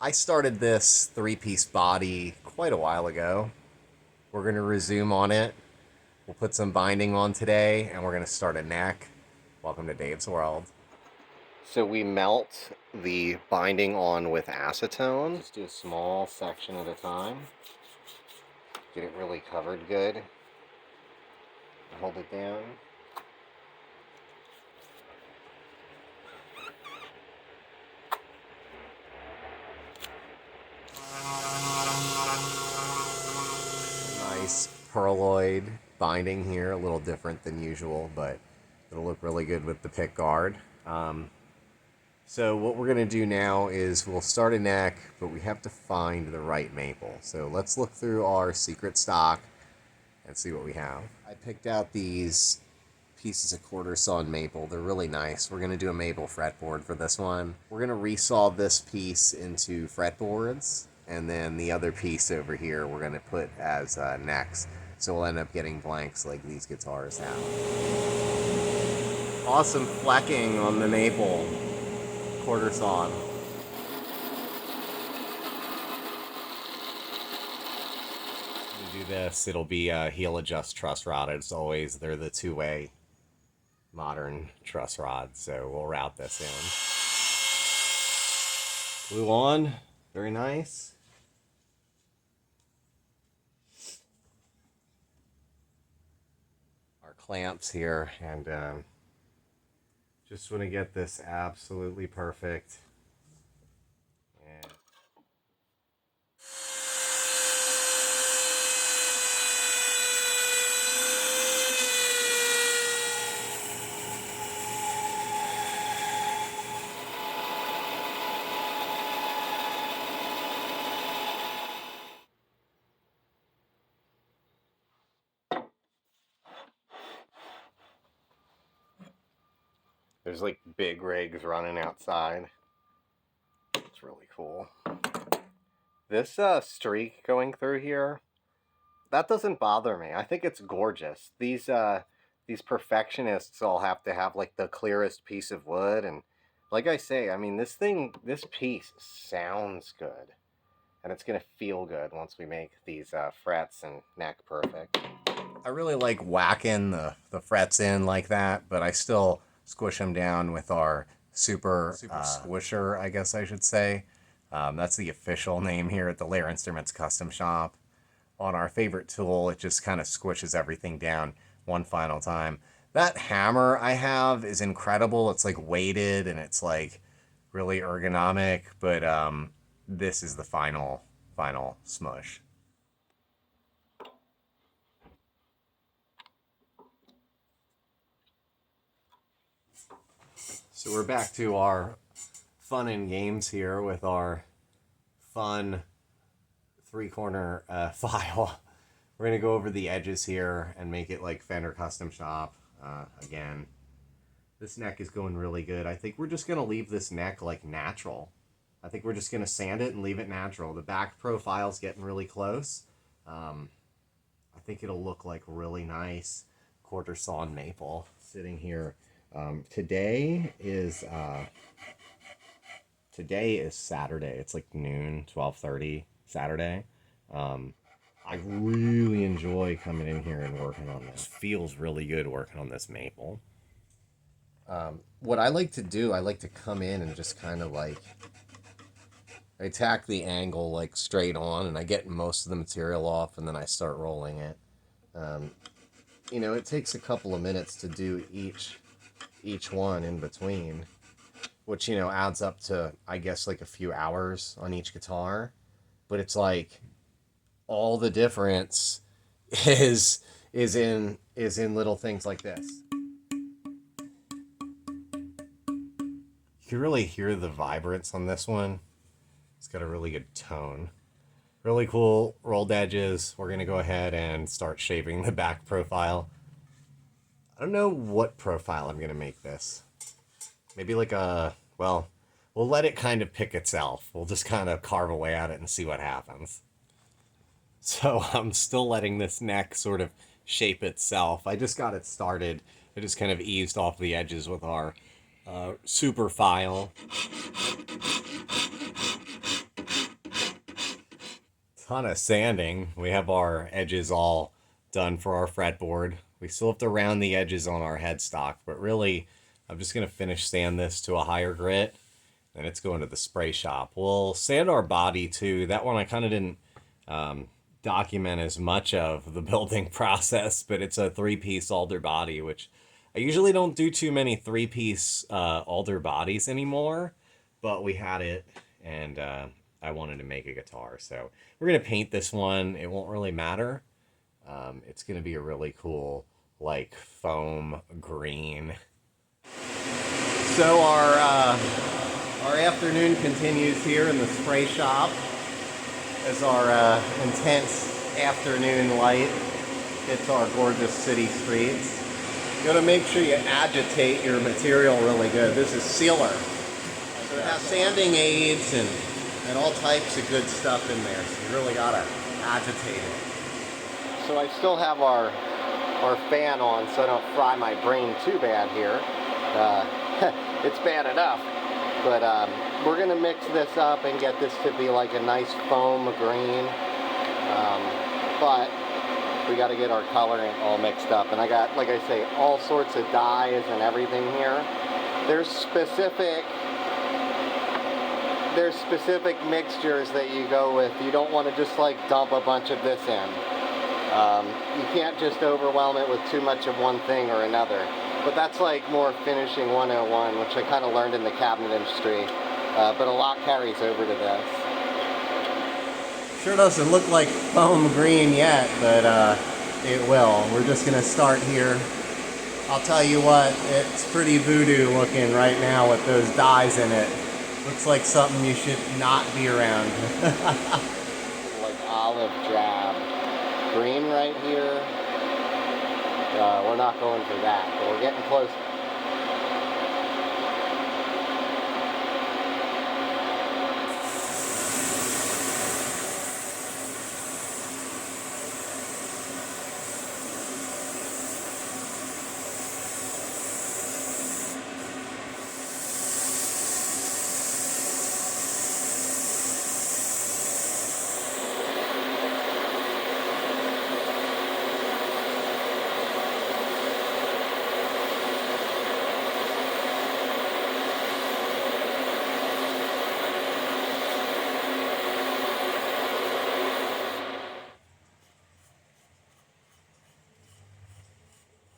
I started this three-piece body quite a while ago. We're going to resume on it. We'll put some binding on today, and we're going to start a neck. Welcome to Dave's World. So we melt the binding on with acetone. Just do a small section at a time. Get it really covered good. Hold it down. Nice perloid binding here, a little different than usual, but it'll look really good with the pick guard. So what we're going to do now is we'll start a neck, but we have to find the right maple. So let's look through our secret stock and see what we have. I picked out these pieces of quarter sawn maple. They're really nice. We're going to do a maple fretboard for this one. We're going to resaw this piece into fretboards, and then the other piece over here we're going to put as necks. So we'll end up getting blanks like these guitars have. Awesome flecking on the maple. Quarter sawn. When you do this, it'll be a heel adjust truss rod. As always, they're the two-way modern truss rods, so we'll route this in. Glue on, very nice. Our clamps here, and just want to get this absolutely perfect. And there's like big rigs running outside. It's really cool. This streak going through here, that doesn't bother me. I think it's gorgeous. These perfectionists all have to have like the clearest piece of wood, and like I say, I mean this piece sounds good, and it's gonna feel good once we make these frets and neck perfect. I really like whacking the frets in like that, but I still squish them down with our super squisher, I guess I should say. That's the official name here at the Lair Instruments Custom Shop. On our favorite tool, it just kind of squishes everything down one final time. That hammer I have is incredible. It's like weighted and it's like really ergonomic, but this is the final smush. So we're back to our fun and games here with our fun three-corner file. We're going to go over the edges here and make it like Fender Custom Shop again. This neck is going really good. I think we're just going to leave this neck like natural. I think we're just going to sand it and leave it natural. The back profile's getting really close. I think it'll look like really nice quarter sawn maple sitting here. Today is Saturday. It's like noon, 12:30 Saturday. I really enjoy coming in here and working on this. It feels really good working on this maple. What I like to do, I like to come in and just kind of like, I tack the angle like straight on and I get most of the material off and then I start rolling it. You know, it takes a couple of minutes to do each one in between, which, you know, adds up to, I guess, like a few hours on each guitar. But it's like all the difference is in little things like this. You can really hear the vibrance on this one. It's got a really good tone. Really cool rolled edges. We're going to go ahead and start shaping the back profile. I don't know what profile I'm going to make this. Maybe like a, well, we'll let it kind of pick itself. We'll just kind of carve away at it and see what happens. So I'm still letting this neck sort of shape itself. I just got it started. I just kind of eased off the edges with our super file. ton of sanding. We have our edges all done for our fretboard. We still have to round the edges on our headstock, but really, I'm just going to finish sand this to a higher grit, and it's going to the spray shop. We'll sand our body too. That one I kind of didn't document as much of the building process, but it's a 3-piece alder body, which I usually don't do too many 3-piece alder bodies anymore, but we had it, and I wanted to make a guitar. So we're going to paint this one. It won't really matter. It's going to be a really cool, like, foam green. So our afternoon continues here in the spray shop as our intense afternoon light hits our gorgeous city streets. You gotta make sure you agitate your material really good. This is sealer. So it has sanding aids and all types of good stuff in there. So you really gotta agitate it. So I still have our fan on so I don't fry my brain too bad here. It's bad enough. But we're going to mix this up and get this to be like a nice foam green. But we got to get our coloring all mixed up. And I got, like I say, all sorts of dyes and everything here. There's specific mixtures that you go with. You don't want to just like dump a bunch of this in. You can't just overwhelm it with too much of one thing or another. But that's like more finishing 101, which I kind of learned in the cabinet industry. But a lot carries over to this. Sure doesn't look like foam green yet, but it will. We're just going to start here. I'll tell you what, it's pretty voodoo looking right now with those dyes in it. Looks like something you should not be around. Like olive drab. Green right here. We're not going for that, but we're getting close.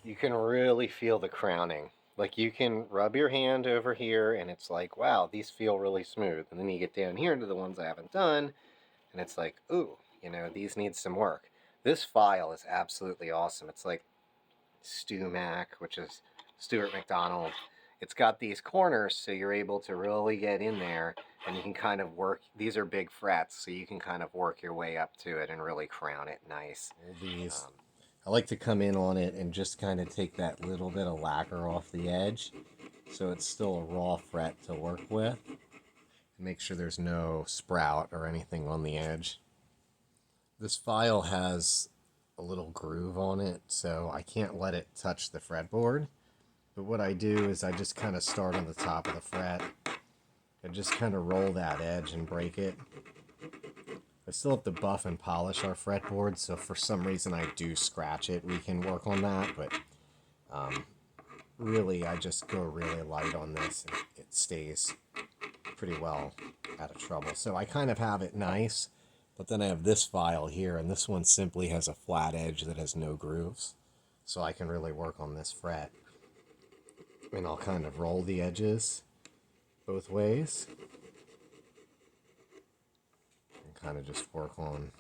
You can really feel the crowning. Like you can rub your hand over here and it's like, wow, these feel really smooth. And then you get down here into the ones I haven't done and it's like, ooh, you know, these need some work. This file is absolutely awesome. It's like StewMac, which is Stuart McDonald. It's got these corners so you're able to really get in there and you can kind of work. These are big frets, so you can kind of work your way up to it and really crown it nice. These. I like to come in on it and just kind of take that little bit of lacquer off the edge so it's still a raw fret to work with. Make sure there's no sprout or anything on the edge. This file has a little groove on it, so I can't let it touch the fretboard. But what I do is I just kind of start on the top of the fret and just kind of roll that edge and break it. I still have to buff and polish our fretboard, so if for some reason I do scratch it, we can work on that, but really I just go really light on this and it stays pretty well out of trouble. So I kind of have it nice, but then I have this file here, and this one simply has a flat edge that has no grooves, so I can really work on this fret. And I'll kind of roll the edges both ways. Kind of just work on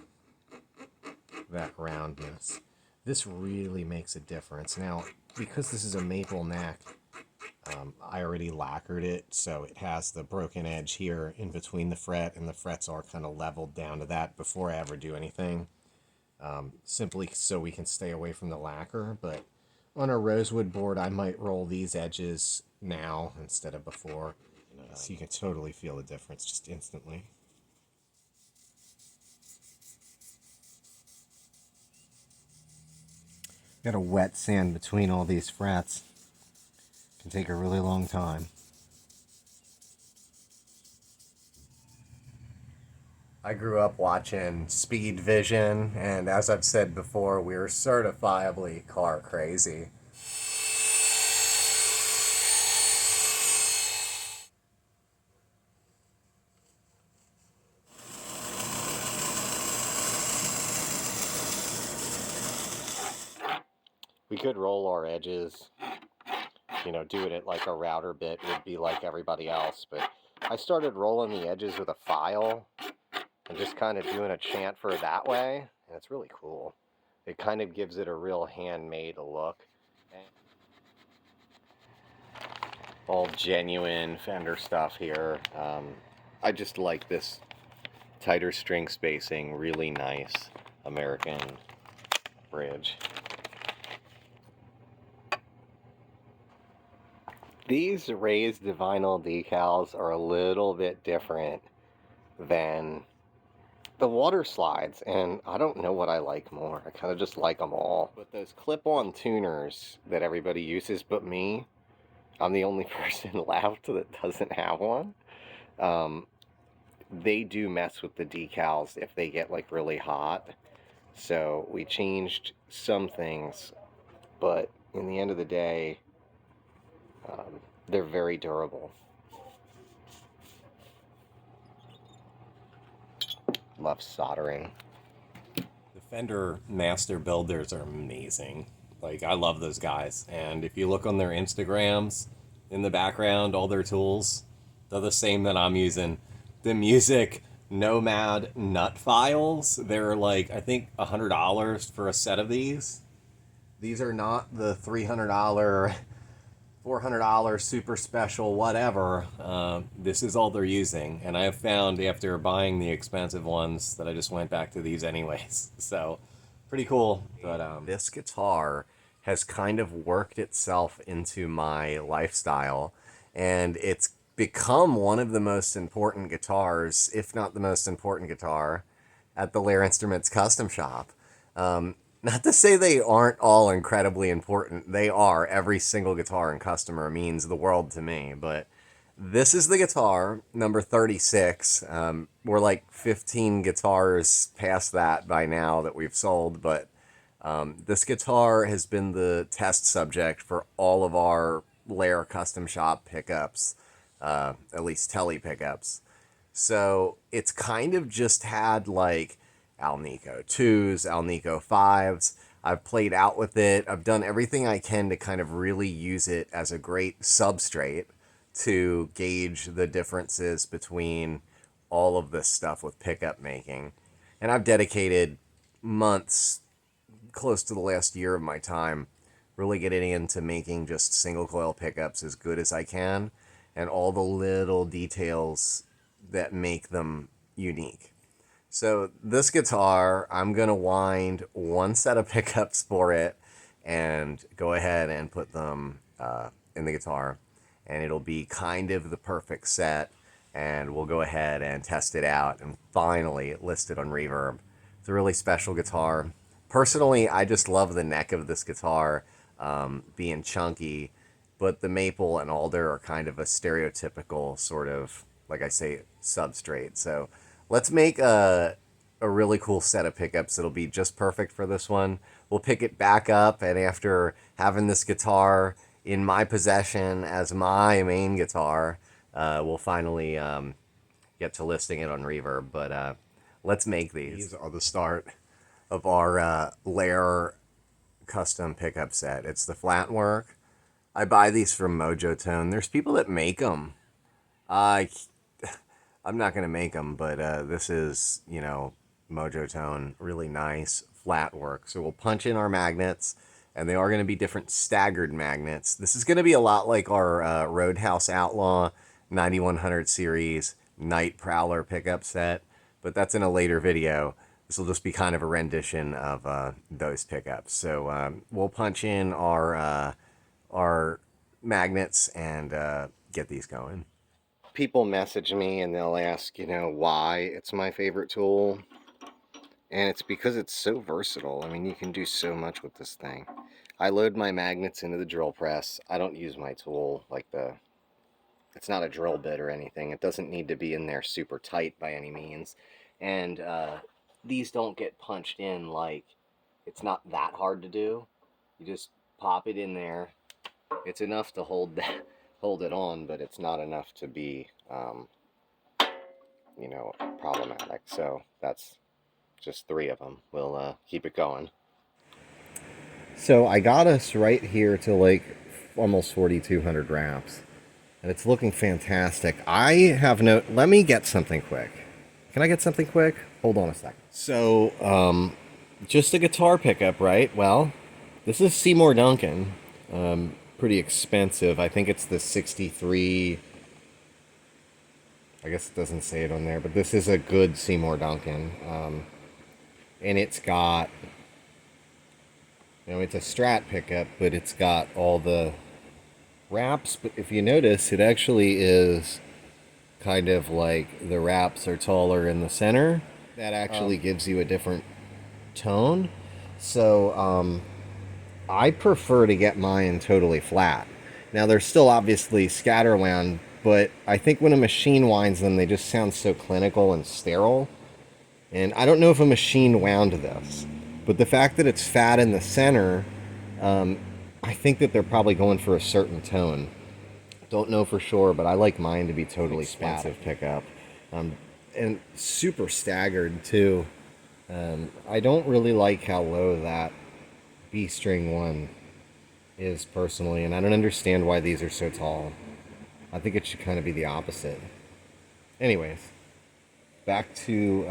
that roundness. This really makes a difference. Now, because this is a maple neck, I already lacquered it, so it has the broken edge here in between the fret, and the frets are kind of leveled down to that before I ever do anything, simply so we can stay away from the lacquer. But on a rosewood board, I might roll these edges now instead of before, so you can totally feel the difference just instantly. Got to wet sand between all these frets. It can take a really long time. I grew up watching Speed Vision, and as I've said before, we're certifiably car crazy. We could roll our edges, you know, doing it like a router bit would be like everybody else, but I started rolling the edges with a file and just kind of doing a chamfer that way, and it's really cool. It kind of gives it a real handmade look. All genuine Fender stuff here. I just like this tighter string spacing, really nice American bridge. These raised vinyl decals are a little bit different than the water slides, and I don't know what I like more. I kind of just like them all. But those clip-on tuners that everybody uses but me, I'm the only person left that doesn't have one. They do mess with the decals if they get like really hot. So we changed some things, but in the end of the day, they're very durable. Love soldering. The Fender master builders are amazing. Like, I love those guys. And if you look on their Instagrams, in the background, all their tools, they're the same that I'm using. The Music Nomad nut files, they're like, I think $100 for a set of these. These are not the $300, $400 super special whatever. This is all they're using, and I have found after buying the expensive ones that I just went back to these anyways. So pretty cool. But this guitar has kind of worked itself into my lifestyle, and it's become one of the most important guitars, if not the most important guitar, at the Lair Instruments custom shop. Not to say they aren't all incredibly important. They are. Every single guitar and customer means the world to me. But this is the guitar, number 36. We're like 15 guitars past that by now that we've sold. But this guitar has been the test subject for all of our Lair custom shop pickups, at least tele pickups. So it's kind of just had like Alnico 2s, Alnico 5s. I've played out with it. I've done everything I can to kind of really use it as a great substrate to gauge the differences between all of this stuff with pickup making. And I've dedicated months, close to the last year of my time, really getting into making just single coil pickups as good as I can and all the little details that make them unique. So this guitar, I'm going to wind one set of pickups for it and go ahead and put them in the guitar. And it'll be kind of the perfect set. And we'll go ahead and test it out and finally list it on Reverb. It's a really special guitar. Personally, I just love the neck of this guitar being chunky, but the maple and alder are kind of a stereotypical sort of, like I say, substrate. So let's make a really cool set of pickups that'll be just perfect for this one. We'll pick it back up, and after having this guitar in my possession as my main guitar, we'll finally get to listing it on Reverb. But let's make these. These are the start of our Lair custom pickup set. It's the Flatwork. I buy these from Mojo Tone. There's people that make them. I'm not going to make them, but this is, you know, Mojo Tone, really nice flat work. So we'll punch in our magnets, and they are going to be different staggered magnets. This is going to be a lot like our Roadhouse Outlaw 9100 series Night Prowler pickup set, but that's in a later video. This will just be kind of a rendition of those pickups. So we'll punch in our magnets and get these going. People message me and they'll ask, you know, why it's my favorite tool. And it's because it's so versatile. I mean, you can do so much with this thing. I load my magnets into the drill press. I don't use my tool like it's not a drill bit or anything. It doesn't need to be in there super tight by any means. And these don't get punched in, like, it's not that hard to do. You just pop it in there. It's enough to hold it on, but it's not enough to be, you know, problematic. So that's just 3 of them. We'll keep it going. So I got us right here to like almost 4,200 wraps, and it's looking fantastic. I have no. Let me get something quick. Can I get something quick? Hold on a second. So, just a guitar pickup, right? Well, this is Seymour Duncan. Pretty expensive. I think it's the 63. I guess it doesn't say it on there, but this is a good Seymour Duncan. And it's got, you know, it's a Strat pickup, but it's got all the wraps. But if you notice, it actually is kind of like the wraps are taller in the center. That actually gives you a different tone. So I prefer to get mine totally flat. Now there's still obviously scatter wound, but I think when a machine winds them, they just sound so clinical and sterile. And I don't know if a machine wound this, but the fact that it's fat in the center, I think that they're probably going for a certain tone. Don't know for sure, but I like mine to be totally expensive pickup. And super staggered too. I don't really like how low that B string one is personally, and I don't understand why these are so tall. I think it should kind of be the opposite. Anyways, back to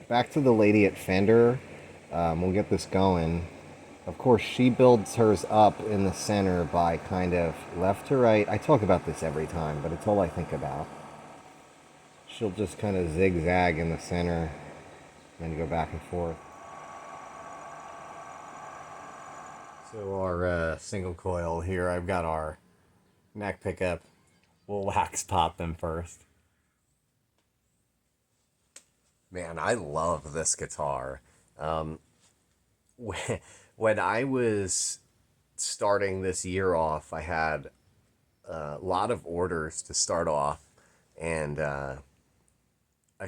the lady at Fender. We'll get this going. Of course, she builds hers up in the center by kind of left to right. I talk about this every time, but it's all I think about. She'll just kind of zigzag in the center and then go back and forth. So our single coil here, I've got our neck pickup. We'll wax pop them first. Man, I love this guitar. When I was starting this year off, I had a lot of orders to start off, and I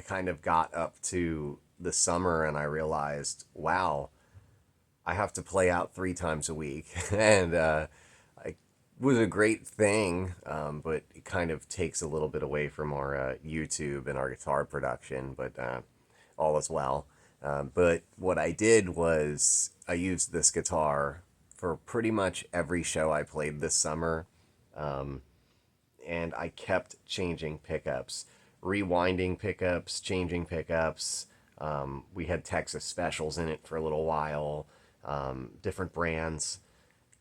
kind of got up to the summer and I realized, wow, I have to play out 3 times a week. And it was a great thing, but it kind of takes a little bit away from our YouTube and our guitar production, but all is well. But what I did was I used this guitar for pretty much every show I played this summer. And I kept changing pickups, rewinding pickups, changing pickups. We had Texas Specials in it for a little while, different brands,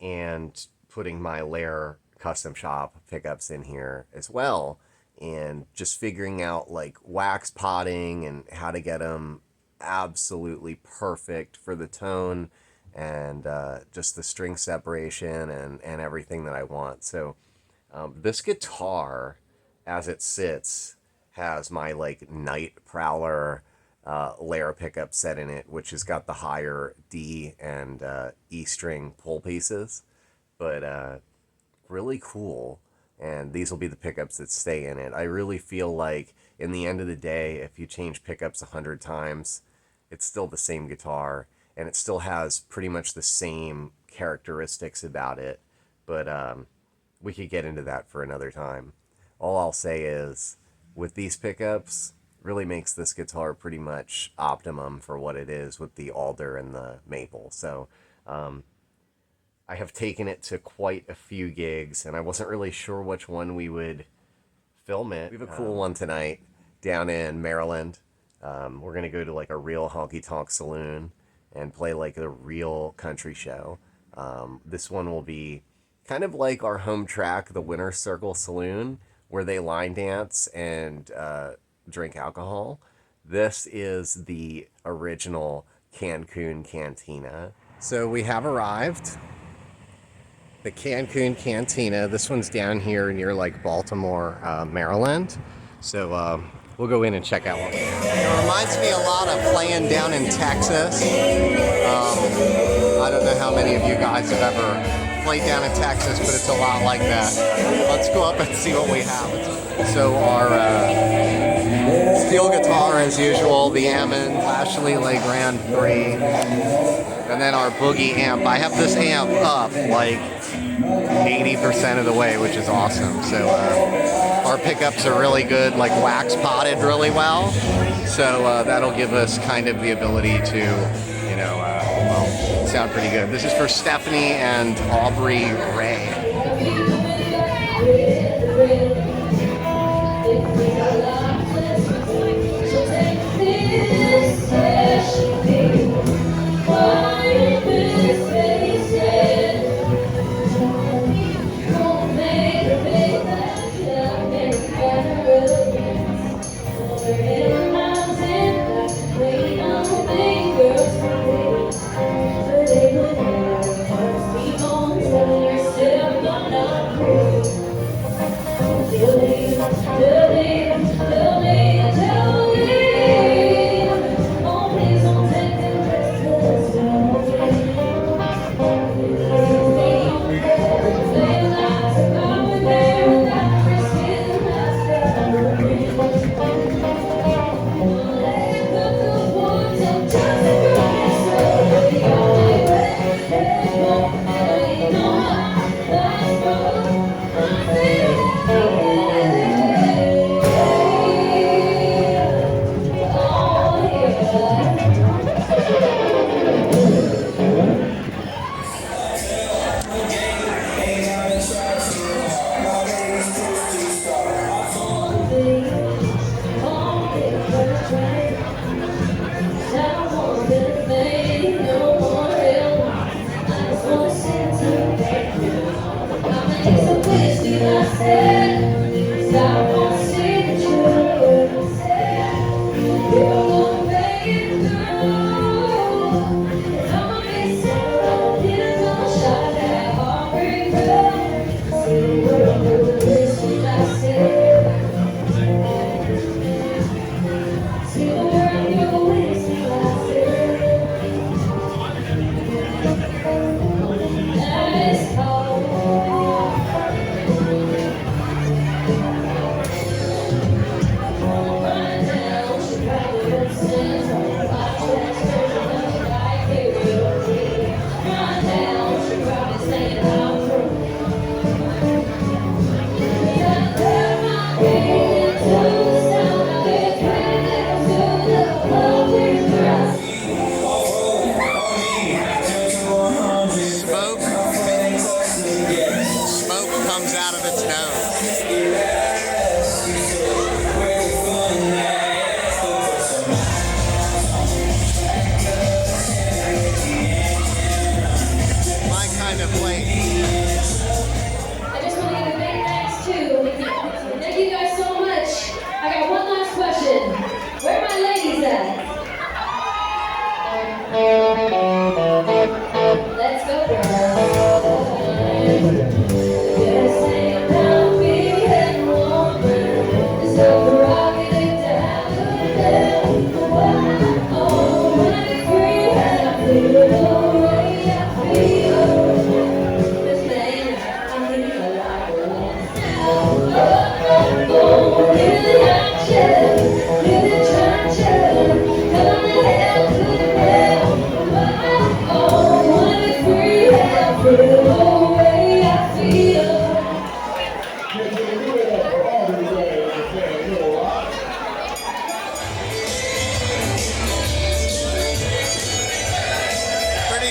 and putting my Lair Custom Shop pickups in here as well. And just figuring out like wax potting and how to get them absolutely perfect for the tone and just the string separation and everything that I want. So this guitar, as it sits, has my like Night Prowler Lair pickup set in it, which has got the higher D and E string pull pieces, but really cool. And these will be the pickups that stay in it. I really feel like in the end of the day, if you change pickups 100 times, it's still the same guitar, and it still has pretty much the same characteristics about it. But we could get into that for another time. All I'll say is, with these pickups, really makes this guitar pretty much optimum for what it is with the alder and the maple. So I have taken it to quite a few gigs, and I wasn't really sure which one we would film it. We have a cool one tonight down in Maryland. We're going to go to like a real honky-tonk saloon and play like a real country show. This one will be kind of like our home track, the Winter Circle Saloon, where they line dance and drink alcohol. This is the original Cancun Cantina. So we have arrived. The Cancun Cantina. This one's down here near like Baltimore, Maryland. So we'll go in and check out one. It reminds me a lot of playing down in Texas. I don't know how many of you guys have ever played down in Texas, but it's a lot like that. Let's go up and see what we have. So our steel guitar as usual, the Hammond Ashley Legrand 3, and then our Boogie amp. I have this amp up like 80% of the way, which is awesome. So our pickups are really good, like wax potted really well. So that'll give us kind of the ability to, you know, well, sound pretty good. This is for Stephanie and Aubrey Ray.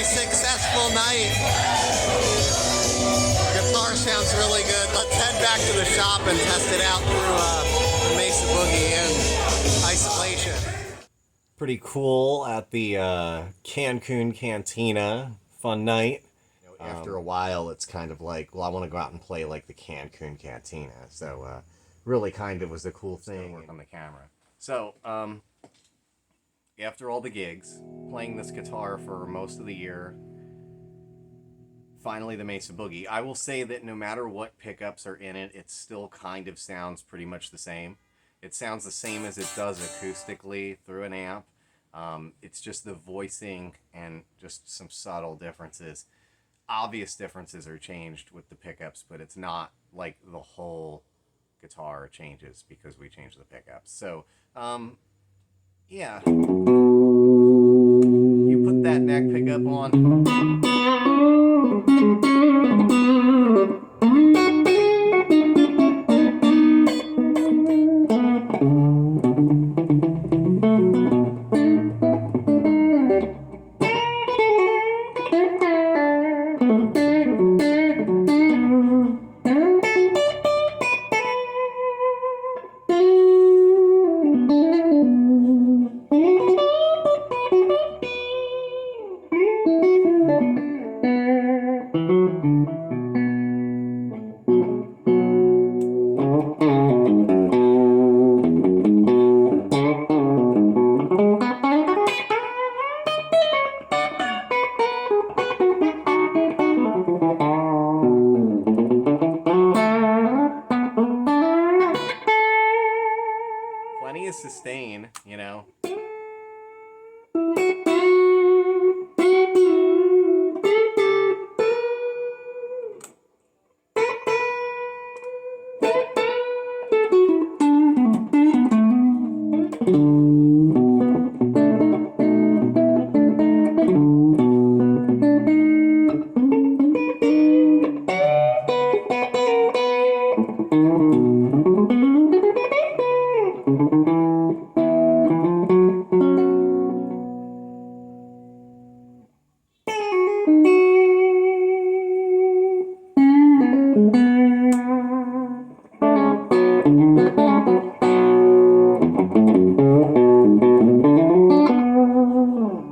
Successful night. Guitar sounds really good. Let's head back to the shop and test it out through the Mesa Boogie in isolation. Pretty cool at the Cancun Cantina. Fun night. After a while, it's kind of like, well, I want to go out and play like the Cancun Cantina. So really kind of was a cool thing. Work on the camera. So after all the gigs, playing this guitar for most of the year, finally the Mesa Boogie. I will say that no matter what pickups are in it, it still kind of sounds pretty much the same. It sounds the same as it does acoustically through an amp. It's just the voicing and just some subtle differences. Obvious differences are changed with the pickups, but it's not like the whole guitar changes because we changed the pickups. So, yeah. You put that neck pickup on. Plenty of sustain, you know.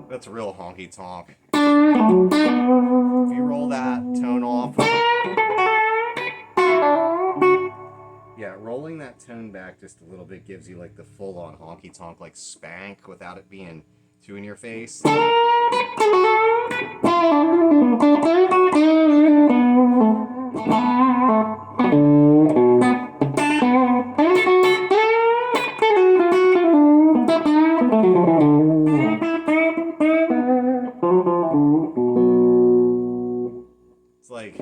That's real honky tonk. If you roll that tone off. Yeah, rolling that tone back just a little bit gives you like the full on honky tonk, like spank without it being too in your face. It's like...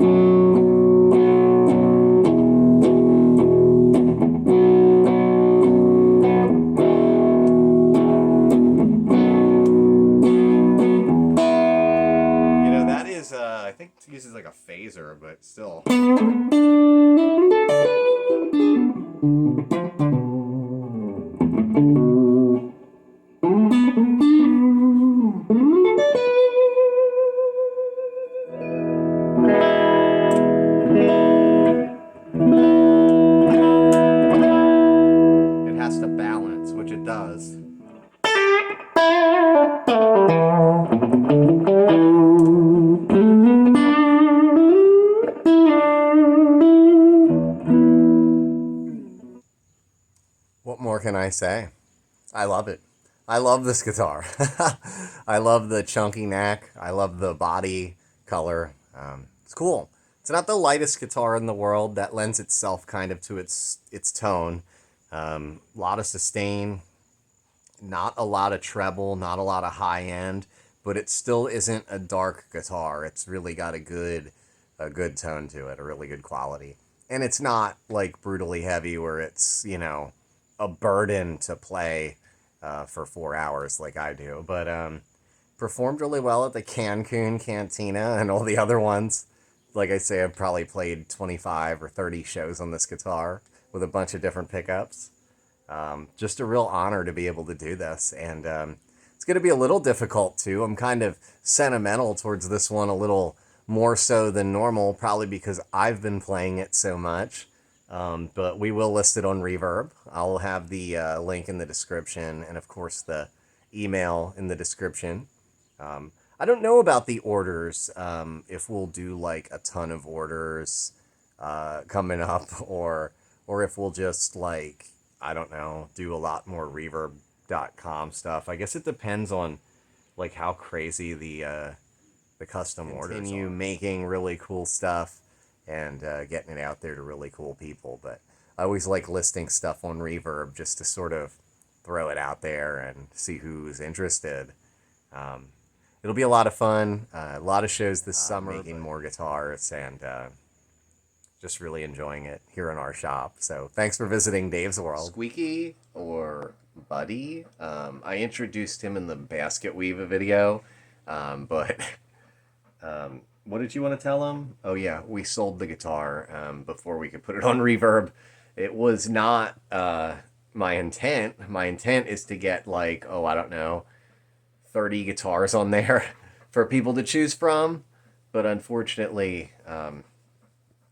I think it uses like a phaser, but still. It has to balance, which it does. What more can I say? I love it. I love this guitar. I love the chunky neck. I love the body color. It's cool. It's not the lightest guitar in the world. That lends itself kind of to its tone. A lot of sustain, not a lot of treble, not a lot of high end, but it still isn't a dark guitar. It's really got a good tone to it, a really good quality. And it's not like brutally heavy where it's, you know, a burden to play for 4 hours like I do. But performed really well at the Cancun Cantina and all the other ones. Like I say, I've probably played 25 or 30 shows on this guitar with a bunch of different pickups. Just a real honor to be able to do this. And it's going to be a little difficult too. I'm kind of sentimental towards this one a little more so than normal, probably because I've been playing it so much. But we will list it on Reverb. I'll have the link in the description and, of course, the email in the description. I don't know about the orders, if we'll do like a ton of orders coming up, or if we'll just like, I don't know, do a lot more Reverb.com stuff. I guess it depends on like how crazy the custom orders are. Continue making really cool stuff and getting it out there to really cool people. But I always like listing stuff on Reverb just to sort of throw it out there and see who's interested. It'll be a lot of fun. A lot of shows this summer, making more guitars and just really enjoying it here in our shop. So thanks for visiting Dave's World. Squeaky or Buddy, I introduced him in the basket weave video, but what did you want to tell him? Oh yeah, we sold the guitar before we could put it on Reverb. It was not my intent. My intent is to get like, oh, I don't know, 30 guitars on there for people to choose from. But unfortunately,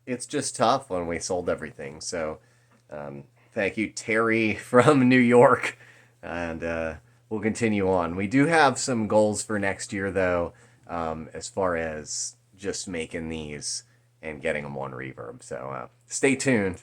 it's just tough when we sold everything. So thank you, Terry from New York. And we'll continue on. We do have some goals for next year, though, as far as just making these and getting them on Reverb. So stay tuned.